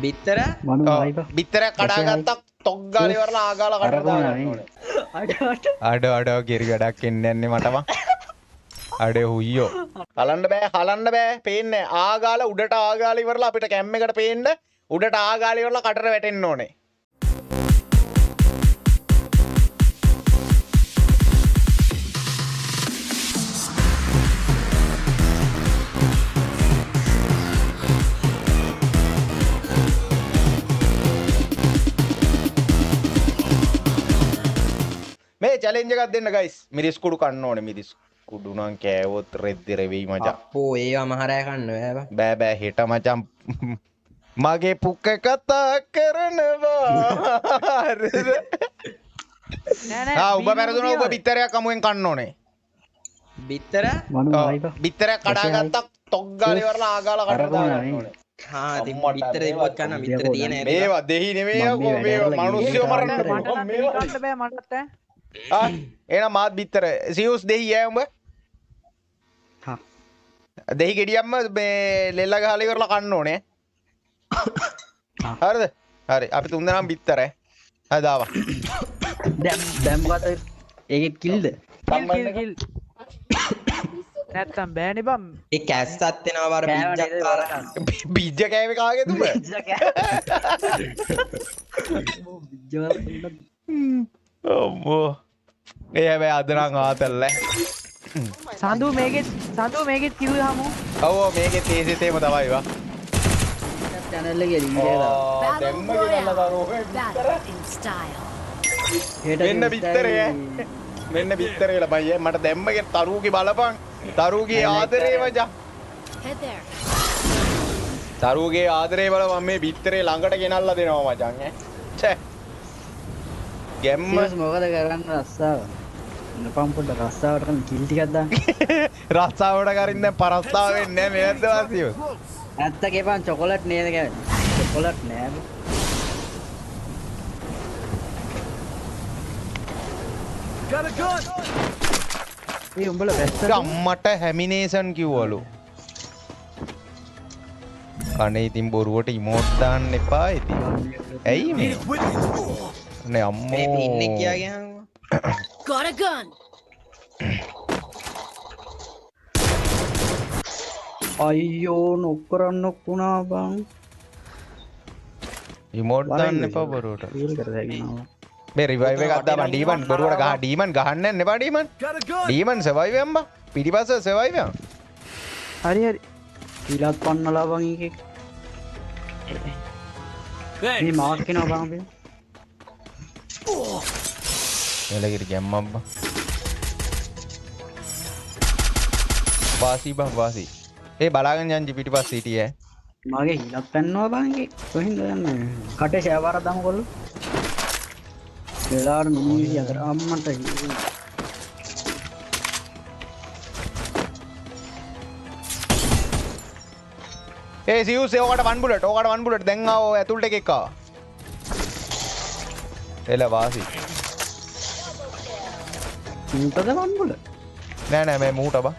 බිත්තර බිත්තර කඩාගත්තා තොක් ගාලා ඉවරලා ආගාලා කඩලා දාගන්න ඕනේ. අඩ කිරි වැඩක් එන්නේ නැන්නේ මටම. අඩේ හුయ్యෝ. හලන්න බෑ පේන්නේ ආගාලා උඩට ආගාලා ඉවරලා අපිට කැම් එකට පේන්න උඩට ආගාලා ඉවරලා කටට වැටෙන්න ඕනේ. මේ චැලෙන්ජ් එකක් දෙන්න ගයිස්. මිරිස් කුඩු කන්න ඕනේ. මිරිස් කුඩු නම් කෑවොත් රෙද්ද රෙවි මචං. අප්පෝ ඒවා මහරෑ කන්න බෑ හෙට මචං මගේ පුක්ක කතා කරනවා. ඔබ මැරදුනා ඔබ බිත්තරයක් අමුවෙන් කන්න ඕනේ. බිත්තර බිත්තරයක් කඩාගත්තා තොක් ගාලා ඉවරලා ආගාලා කඩලා දාගන්න ඕනේ. හා ඉතින් බිත්තර ඉවත් කරන්න බිත්තර තියෙන හැටි. මේවා දෙහි නෙමෙයි අකෝ මේවා මිනිස්සු මරන්න මේවා කන්න බෑ මටත් ඈ. එහෙනම් මාත් බිත්තර සියුස් දෙහි ඈ උඹ. හා. දෙහි ගෙඩියක්ම මේ ලෙල්ල ගහලා ඉවරලා කන්න ඕනේ. හරිද? හරි අපි තුන් දෙනාම බිත්තර ඈ. හරි දාවා. දැන් මොකද ඒකෙත් කිල්ද? කිල්. නැත්තම් බෑනේ බම්. ඒ කැස්සත් වෙනවා බර බිජ්ජක් බීජ කෑවේ කාගේද උඹ? අම්මෝ. ඒ හැබැයි අද නම් ආතල්ලා. සඳු මේකෙත් කිව්වහම ඔව් මේකේ තේසෙතේම තමයි වා. channel එකේ link එක දාලා. දැම්ම ගෙනල්ලා දාරෝ බිත්තර. මෙන්න බිත්තරේ මෙන්න බිත්තරේලා බයි මට දැම්මගේ තරුගේ බලපන්. තරුගේ ආදරේ මචං. තරුගේ ආදරේ බලපන් මේ බිත්තරේ ළඟට ගෙනල්ලා දෙනවා මචං ඈ. ඡේ. ගැම්ම මොකද කරන්න රස්සාව? නපම් පොඩ රස්සාවට කන් කිල් ටිකක් දාන්න. රස්සාවට කරින් දැන් පරස්සාව වෙන්නේ නැහැ නේද වාසියෝ? ඇත්ත කියපන් චොකලට් නේද කියන්නේ? චොකලට් නෑ. ඒ උඹලා වැස්ස අම්මට හැමිනේෂන් කිව්වලු. අනේ ඉතින් බොරුවට ඉමෝට් දාන්න එපා ඉතින්. ඇයි මේ? නේ අම්මෝ. මේ ඉන්නේ කියා ගහනවා. Got a gun. අයියෝ නොකරන්න කුණා බං. ඉමෝට් දාන්න එපා බොරුවට. ෆීල් කරගෙන මේ රිවයිව් එකක් දාපන් ඩීමන් බොරුවට ගහ ඩීමන් ගහන්න යන්න එපා ඩීමන්. Demon survive යම්බා. පිටිපස්ස සර්වයිව් යම්. හරි ඊලත් පන්නලා බං එකේ. මේ මාක් කෙනා බං බේ. එලගිරි ගැම්මම්බා. වාසි බං වාසි. ඒ බලාගෙන යන් පිටිපස්ස හිටියේ. මගේ ඊලත් පන්නවා බං එකේ. කොහෙන්ද යන්නේ? කටේ ෂෑවාරක් දාමු කොල්ලෝ. වෙලාවට මිනිස්සු අතර අම්මන්ට ඒ සියුස් ඕකට 1 බුලට් ඕකට 1 බුලට් දැන් ආව ඇතුළට එකෙක් ආවා. එල වාසි. මුටද වන්බුල නෑ මේ මූට බා.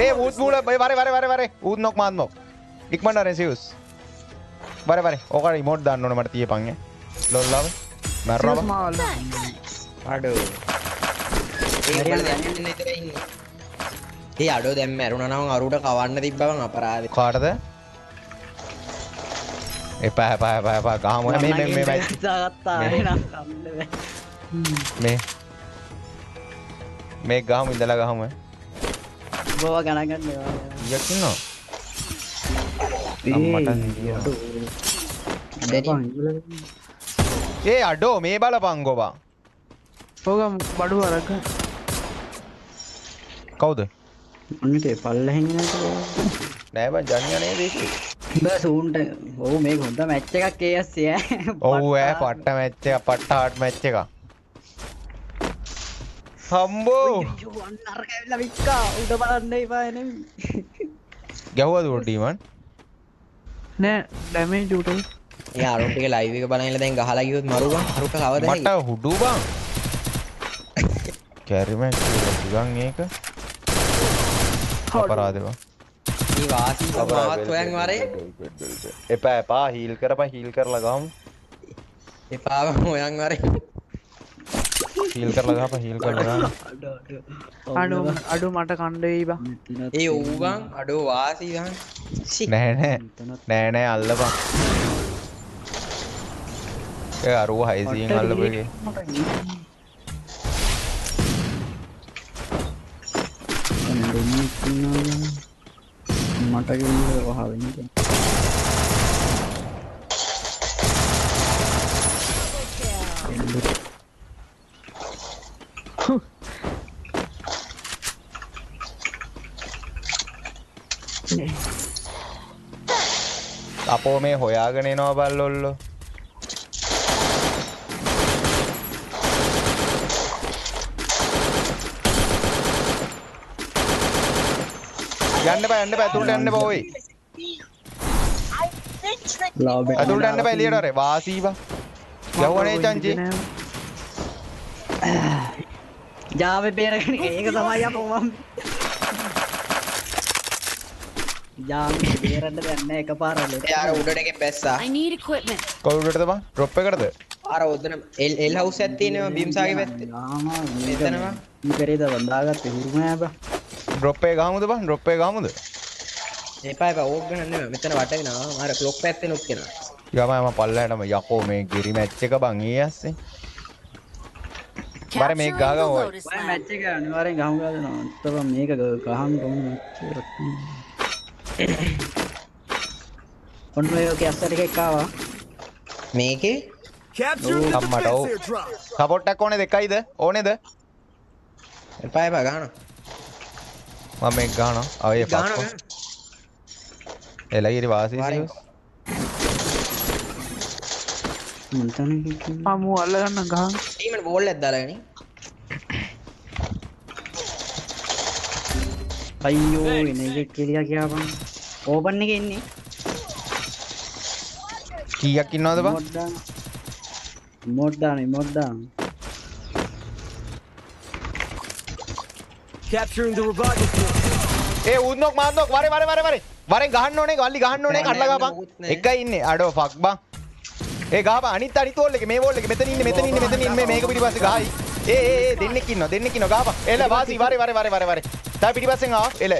ඒ ඌත් බුල වරේ ඌත් නොක් මාත් නොක්. ඉක්මනට රෙන් සියුස්. වරේ ඕකට රිමෝට් දාන්න ඕනේ මට තියපන් ඈ. ලොල්ලාව මරනවා. අඩෝ. ඒ අඩෝ දැන් මැරුණා නම් අරුට කවන්න තිබ්බම අපරාධේ. කාටද? එපා ගහමු මේ ගත්තා මේ ගහමු ඉඳලා ගහමු බව ගණන් ගන්නවා ඊයක් ඉන්නවා ඒ අඩෝ මේ බලපන් ගෝබා ඕක බඩු අරක කවුද අනිත් පල්ලෙහෙන් නෑ බං ජනියා නේද ඉන්නේ බස් උන්ට ඔව් මේක හොඳ මැච් එකක් KSC ඈ ඔව් ඈ පට්ට මැච් එක පට්ට හાર્ඩ් මැච් එක හම්බෝ අර කැවිලා වික්කා උඩ බලන්න එපා නෙමෙයි ගැහුවද උඩ ඩීමන් නෑ ඩැමේජ් උටයි ඒ අරුන් ටික ලයිව් එක බලන ඉල දැන් ගහලා ගියොත් මරු බං අරුට කවද මට හුඩු බං කැරි මැච් එක ගන් ඒක අපරාධේ බං මේ වාසි මාවත් හොයන් වරේ එපා එපා හීල් කරපන් හීල් කරලා ගමු එපාව හොයන් වරේ හීල් කරලා ගහපන් හීල් කරලා ගමු අඩු මට කණ්ඩේ බා ඒ ඌවන් අඩෝ වාසි ගහන් නෑ අල්ලපන් ඒ අරුව 600න් අල්ලපු එකේ මට කියන්නේ වහවෙන්නේ අපෝ මේ හොයාගෙන එනවා බල්ලොල්ලෝ යන්න බෑ ඇතුළට යන්න බෑ ඔයි ඇතුළට යන්න බෑ එළියට අරේ වාසීවා යවුවනේ චංචි ජාවේ බේරගෙන ඒක තමයි අපෝ මම ජාවේ බේරන්න දැන් එකපාරට යාර උඩට එකෙන් බැස්සා I need equipment. කොල්ලටද බං ඩ්‍රොප් එකකටද අර ඔතන එල් හවුස් එකක් තියෙනවා බීම්සාගේ පැත්තේ මෙතනවා කරේද වන්දාගත්තේ හුරුමෑ බා ඩ්‍රොප් එක ගහමුද බං ඩ්‍රොප් එක ගහමුද එපා ඕක් ගන්න නෙමෙයි මෙතන වටේනවා අර ක්ලොක් පැත්තේ නුත් කෙනා යම පල්ලයටම යකෝ මේ ගිරි මැච් එක බං ඊ ඇස්සේ බර මේක ගහගමු ඔය ඔය මැච් එක අනිවාර්යෙන් ගහමු ගන්නවා අන්තව මේක ගහන්න ඕන මැච් එකක් ඔන්න ඔය කැස්ටර් එකක් ආවා මේකේ අම්මට ඔව් සපෝට් එකක් ඕනේද එකයිද ඕනේද එපා ගහනවා මම මේක ගහනවා ආයේ ගහනවා පස්කො එලගිරි වාසී සිවස් අමු අල්ල ගන්න ගහන්න ටීමට බෝල් එකක් දාලා ගනි අයියෝ එනේ කෙලියා කියපන් ඕපන් එකේ ඉන්නේ කීයක් ඉන්නවද බං මොඩ් දාන Capturing the revival point. ඒ උන්නොක් මාන්නොක් වරෙන් ගහන්න ඕනේ වල්ලි ගහන්න ඕනේ කඩලා ගහපන් එකයි ඉන්නේ අඩෝ ෆක් බං ඒ ගහපන් අනිත් වෝල් එකේ මේ වෝල් එකේ මෙතන ඉන්නේ මේක පිටිපස්සේ ගහයි ඒ දෙන්නෙක් ඉන්නවා ගහපන් එල වාසි වරේ තව පිටිපස්සෙන් ආව එල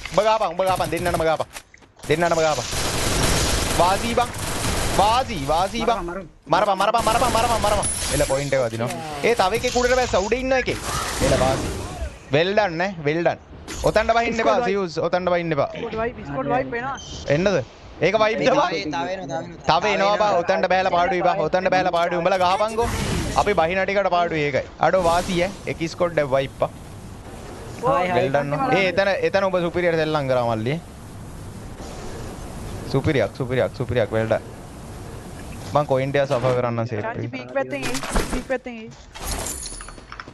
උඹ ගහපන් දෙන්නම ගහපන් වාසි බං මරපන් එල පොයින්ට් එක වදිනවා ඒ තව එකේ කුඩට බැස්ස උඩ ඉන්න එකේ එල වාසි well done නේ well done ඔතනට බහින්න එපා සියුස් ඔතනට බහින්න එපා ස්කොඩ් වයිප් වෙනවා එන්නද ඒක වයිප් තව එනවා බා ඔතනට බෑලා පාඩුයි බා ඔතනට බෑලා පාඩුයි උඹලා ගහපන්කෝ අපි බහින ටිකට පාඩුයි ඒකයි අඩෝ වාසි එක ස්කොඩ් වයිප් පා well done ඒ එතන ඔබ සුපිරියර් සෙල්ලම් කරා මල්ලි සුපිරියක් well done මං කොයින් ටික සෆර් කරන්න සේට් චාන්චි පීක් පැත්තෙන්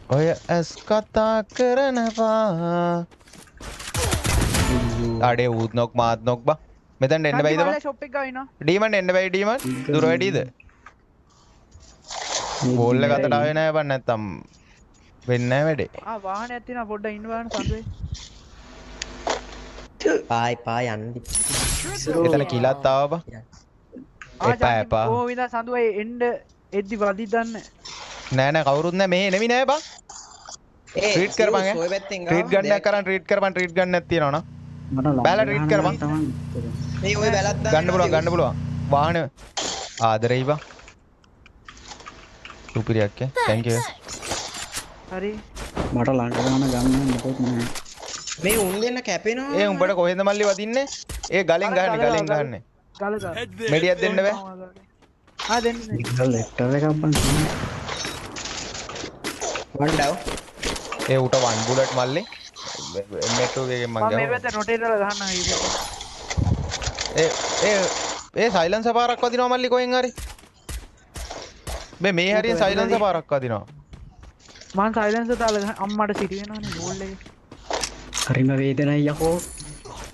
ඔය ඇස් කතා කරනවා අඩේ ඌත්නොක් මාත්නොක් බා මෙතෙන් එන්න බැයිද බා ෂොප් එක ගාවිනවා ඩීමන් එන්න බැයි ඩීමන් දුර වැඩිද බෝල් එක අතට ආවේ නැහැ බං නැත්තම් වෙන්නේ නැහැ වැඩේ වාහනයක් තියෙනවා පොඩ්ඩක් ඉන්න බලන්න සඳුවේ පායි යන්න එතන කිලත් ආවා බා එපා ඕ විඳා සඳුවේ එන්න එද්දි වදි දන්න නෑ කවුරුත් නෑ මෙහෙ නෙමෙයි නෑ බං ට්‍රීට් කරපන් ට්‍රීට් ගන්නක් කරන් ට්‍රීට් ගන්නක් තියෙනවා නා බැලලා ට්‍රීට් කරපන් මේ ඔය බැලත් ගන්න පුළුවන් වාහන ආදරෙයි බං සුපිරියක් thank you හරි මට ළඟ ගන්න මොකොත් නැහැ මේ උන් දෙන්න කැපෙනවා ඒ උඹට කොහෙන්ද මල්ලි වදින්නේ ඒ ගලෙන් ගහන්නේ ගල මෙඩියක් දෙන්න බෑ දෙන්න ලෙටර් එකක් බං වන් ඩව් ඒ උට වන් බුලට් මල්ලි M2 එකෙන් මං මේ ගහුවා පැත්ත රොටේට් කරලා ගහන්න ඒ සයිලන්සර් පාරක් වදිනවා මල්ලි කොහෙන් හරි මේ හරිය සයිලන්සර් පාරක් වදිනවා මං සයිලන්සර් දාලා අම්මට සිටි වෙනවනේ බෝල් එකේ හරිම වේදනයි යකෝ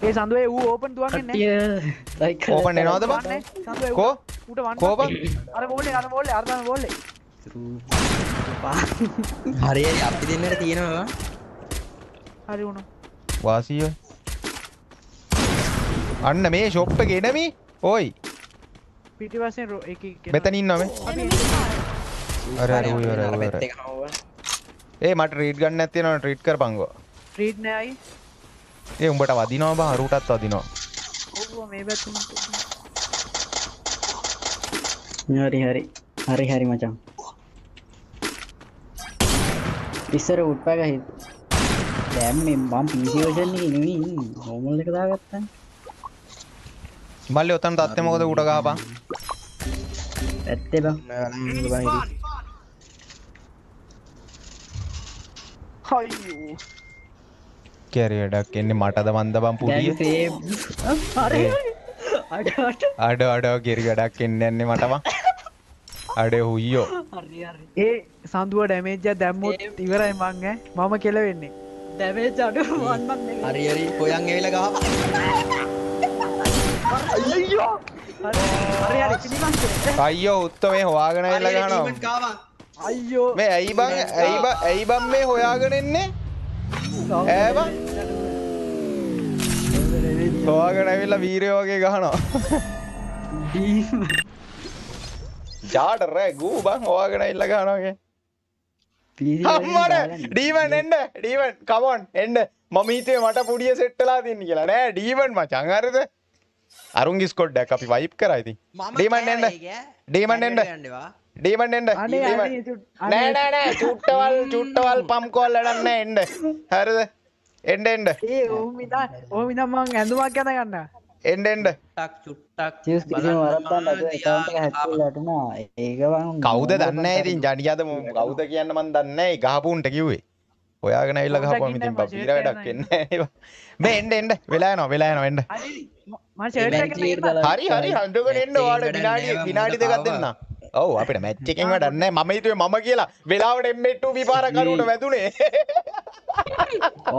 ඒ සඳුවේ ඌ ඕපන් දුවන්නේ නැහැ ඕපන් එනවද බං සඳුවේ කෝ ඌට වන් කෝ බං අර බෝල් එක අර බෝල් එක හරි අපි දෙන්නට තියෙනවා හරි වුණා වාසිය අන්න මේ ෂොප් එකේ එනමි. ඔයි. පිටිපස්සෙන් එක මෙතන ඉන්නවා මේ. අර අර ඔය අර ඔය. ඒ මට රීඩ් ගන්න නැති වෙනවා ට්‍රීට් කරපන්කෝ. ට්‍රීට් නෑ අයි. ඒ උඹට වදිනවා බං අරුටත් වදිනවා. ඔව් මේ පැත්තෙන්. හරි මචං. ඉස්සර උඩ්පැක හිට. දැන් මේ මම PC version එකේ නෙවෙයි normal එක දාගත්තා. මල්ලි ඔතන තත්ත්වය මොකද උඩ ගහපන්. ඇත්තේ බං. අයියෝ. කැරියඩක් එන්නේ මටද මන්ද බං පුඩිය. හරි. අඩ කැරියඩක් එන්නේ යන්නේ මට බං. අඩේ හුයියෝ. ඒ සඳුව ඩැමේජ් එක දැම්මොත් ඉවරයි මං ඈ. මම කෙලවෙන්නේ. ඩැමේජ් අඩු වන්නම් නෙවෙයි. හරි හොයන් ඇවිල්ලා ගහපන්. අයියෝ. හරි පිළිගන්න. අයියෝ උත්තම මේ හොයාගෙන ඇවිල්ලා ගහනවා. අයියෝ. මේ ඇයි බං මේ හොයාගෙන එන්නේ? ඈ බං. හොයාගෙන ඇවිල්ලා වීරයෝ වගේ ගහනවා. ජාඩ රෑ ගූ බං හොයාගෙන ඇවිල්ලා ගහනවා වගේ. අම්මඩ ඩීවන් එන්න ඩීවන් come on එන්න මම හිතුවේ මට පුඩිය සෙට් වෙලා තියන්නේ කියලා නෑ ඩීවන් මචං හරිද අරුන්ගේ ස්කොඩ් එකක් අපි වයිප් කරා ඉතින් ඩීවන් එන්න ඩීවන් එන්න ඩීවන් එන්න නෑ චුට්ටවල් පම් කෝල් වැඩක් නෑ එන්න හරිද එන්න ඒ ඕ මිදා මං ඇඳුමක් යන ගන්න එන්න චුට්ටක් චියුස් කිසිම වරද්දක් නැතුව account එක hack වෙලා වටුණා. ඒක වන් කවුද දන්නේ නැහැ ඉතින් ජනියාද කවුද කියන්න මන් දන්නේ නැහැ ඒ ගහපුන්ට කිව්වේ. හොයාගෙන ඇවිල්ලා ගහපුවම ඉතින් බීර වැඩක් එන්නේ නැහැ. මේ එන්න වෙලා යනවා එන්න. මම ෂර්ට් එක හරි හන්දගෙන එන්න ඔයාලට විනාඩි දෙකක් දෙන්න. ඔව් අපිට මැච් එකෙන් වැඩක් නැහැ. මම හිතුවේ මම කියලා වෙලාවට M2 විපාර කරුණට වැදුනේ.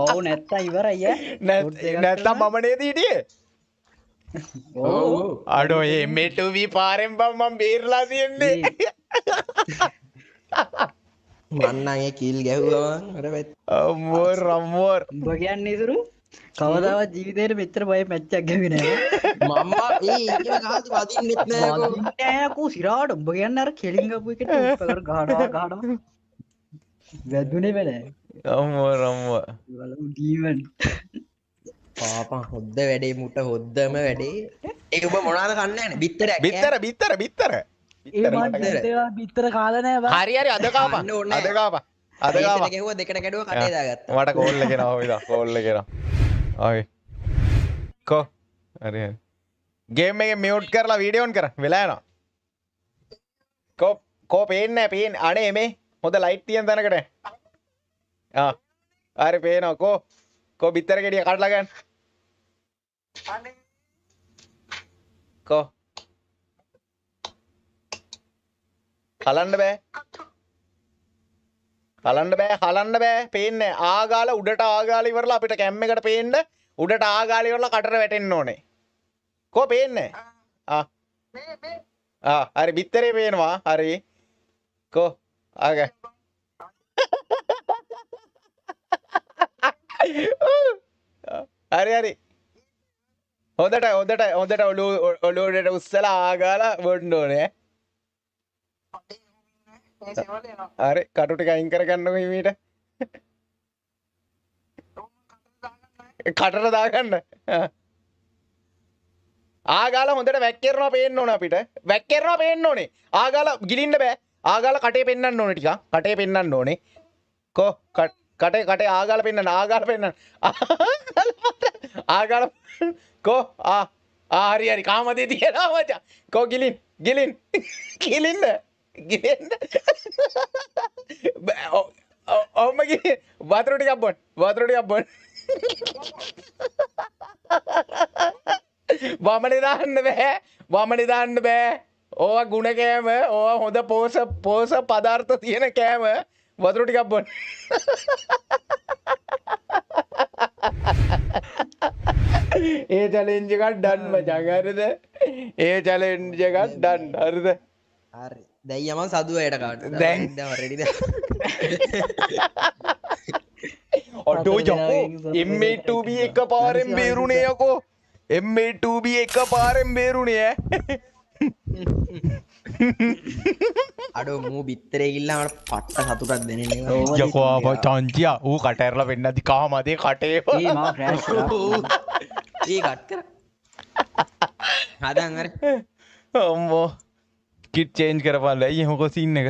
ඔව් නැත්තම් ඉවරයි ඈ. නැත්තම් මම නේද හිටියේ. අඩෝ ඒ M2 විපාරෙන් බම් මම බේරලා තියන්නේ. මන්නම් ඒ කිල් ගැහුවා අර අම්මෝර් උඹ කියන්නේ ඉතුරු කවදාවත් ජීවිතේට මෙච්චර බය මැච් එකක් ගහුවේ නෑ. මම ඒ ඉගෙන ගහති වදින්නෙත් නෑ නෑකෝ සිරාට උඹ කියන්නේ අර කෙලින් ගපු එකට උපකර ගහනවා. වැදුනේ වැඩ. අම්මෝර් බලමු ඩීවන්. පාපන් හොද්ද වැඩේ මුට හොද්දම වැඩේ ඒක ඔබ මොනවාද කන්නේ නැහැ බිත්තරයක් බිත්තර ඒ මන් බිත්තර කාලා නෑ බං. හරි අද කාපන් ගැහුවා දෙකට කැඩුවා කටේ දාගත්තා මට කෝල් එක එනවා විදා කෝල් එක එනවා ඔයි කෝ හරි ගේම් එකේ මියුට් කරලා වීඩියෝ ඔන් කර වෙලා යනවා කෝ පේන්නේ අනේ මේ හොඳ ලයිට් තියෙන තැනකට හරි පේනවා කෝ බිත්තර ගෙඩිය කඩලා ගන්න කෝ කලන්න බෑ පේන්නේ ආගාල උඩට ආගාල ඉවරලා අපිට කැම් එකට පේන්න උඩට ආගාල ඉවරලා කටට වැටෙන්න ඕනේ කෝ පේන්නේ හරි බිත්තරේ පේනවා හරි කෝ ආග හරි හොඳට ඔලුවට උස්සලා ආගාලා බොන්න ඕනේ හරි කටු ටික අයින් කරගන්නකො හිමීට කටට දාගන්න ආගාලා හොඳට වැක්කිරනවා පේන්න ඕනේ අපිට වැක්කිරනවා පේන්න ඕනේ ආගාලා ගිලින්න බෑ ආගාලා කටේ පෙන්නන්න ඕනේ ටිකක් කටේ පෙන්නන්න ඕනේ කෝ කටේ ආගාලා පෙන්නන්න ආගාලා කෝ හරි කාමදේ තියනවා මචං කෝ ගිලින්න ඔම්ම වතුර ටිකක් බොන්න වමනේ දාන්න බෑ ඕවා ගුණ කෑම ඕවා හොඳ පෝෂ පදාර්ථ තියෙන කෑම වතුර ටිකක් බොන්න ඒ චැලෙන්ජ් එකක් ඩන් මචං හරිද ඒ චැලෙන්ජ් එකක් ඩන් හරිද හරි දැන් යමන් සදුවයට කාට දැන් රෙඩිද ඔඩෝ යකෝ M2B එක පාරෙන් බේරුනේ යකෝ MA2B එක පාරෙන් බේරුණේ ඈ. අඩෝ මූ බිත්තරේ ගිල්ලාමට පට්ට සතුටක් දෙන්නේ යකෝ ආපා චාන්චියා ඌ කට ඇරලා වෙන්නදි කාමදේ කටේ. ඒ මාව ක්‍රෑෂ් කරා. ඒ කට් කර හදන් අර අම්මෝ කිට් චේන්ජ් කරපල්ලා. අයියේ මොකෝ සීන් එක.